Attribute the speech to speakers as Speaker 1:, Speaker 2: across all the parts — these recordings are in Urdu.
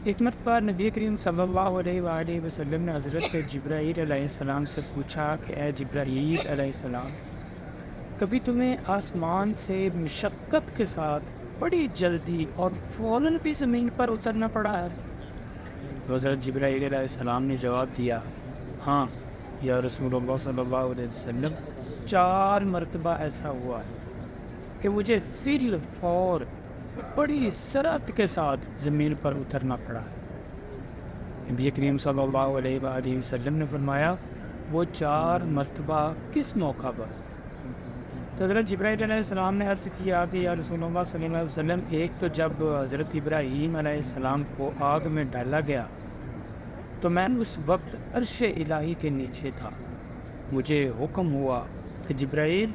Speaker 1: ایک مرتبہ نبی کریم صلی اللہ علیہ وآلہ وسلم نے حضرت جبرائیل علیہ السلام سے پوچھا کہ اے جبرائیل علیہ السلام، کبھی تمہیں آسمان سے مشقت کے ساتھ بڑی جلدی اور فوراً بھی زمین پر اترنا پڑا ہے؟ تو حضرت جبرائیل علیہ السلام نے جواب دیا، ہاں یا رسول اللہ صلی اللہ علیہ وسلم، 4 مرتبہ ایسا ہوا ہے کہ مجھے فل فور بڑی سرعت کے ساتھ زمین پر اترنا پڑا ہے۔ نبی کریم صلی اللہ علیہ وآلہ وسلم نے فرمایا، وہ 4 مرتبہ کس موقع پر؟ تو حضرت جبرائیل علیہ السلام نے عرض کیا کہ یا رسول اللہ صلی اللہ علیہ وسلم، ایک تو جب حضرت ابراہیم علیہ السلام کو آگ میں ڈالا گیا تو میں اس وقت عرش الہی کے نیچے تھا، مجھے حکم ہوا کہ جبرائیل،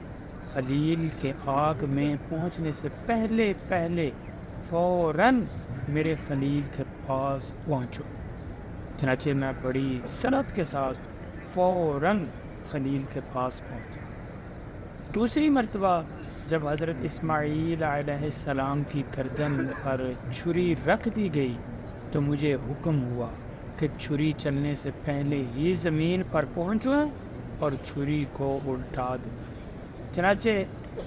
Speaker 1: خلیل کے آگ میں پہنچنے سے پہلے پہلے فوراً میرے خلیل کے پاس پہنچو۔ چنانچہ میں بڑی سرعت کے ساتھ فوراً خلیل کے پاس پہنچا۔ دوسری مرتبہ جب حضرت اسماعیل علیہ السلام کی گردن پر چھری رکھ دی گئی تو مجھے حکم ہوا کہ چھری چلنے سے پہلے ہی زمین پر پہنچوں اور چھری کو الٹا دوں۔ چنانچہ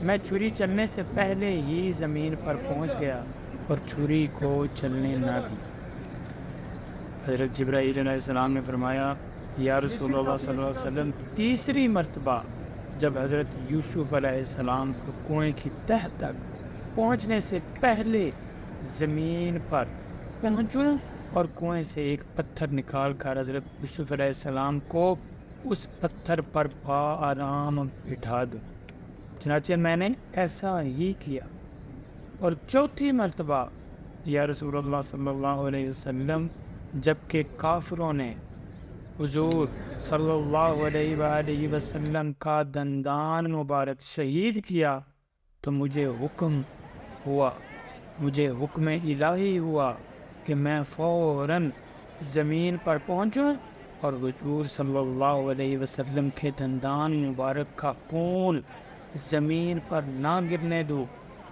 Speaker 1: میں چھری چلنے سے پہلے ہی زمین پر پہنچ گیا اور چھری کو چلنے نہ دی۔ حضرت جبرائیل علیہ السلام نے فرمایا، یا رسول اللہ صلی اللہ علیہ وسلم، تیسری مرتبہ جب حضرت یوسف علیہ السلام کو کنویں کی تہ تک پہنچنے سے پہلے زمین پر پہنچوں اور کنویں سے ایک پتھر نکال کر حضرت یوسف علیہ السلام کو اس پتھر پر آرام بٹھا دوں۔ چنانچہ میں نے ایسا ہی کیا۔ اور چوتھی مرتبہ یا رسول اللہ صلی اللہ علیہ وسلم، جبکہ کافروں نے حضور صلی اللہ علیہ وآلہ وسلم کا دندان مبارک شہید کیا تو مجھے حکم الہی ہوا کہ میں فوراً زمین پر پہنچوں اور حضور صلی اللہ علیہ وسلم کے دندان مبارک کا خون زمین پر نہ گرنے دوں،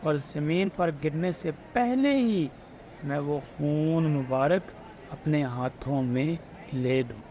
Speaker 1: اور زمین پر گرنے سے پہلے ہی میں وہ خون مبارک اپنے ہاتھوں میں لے دوں۔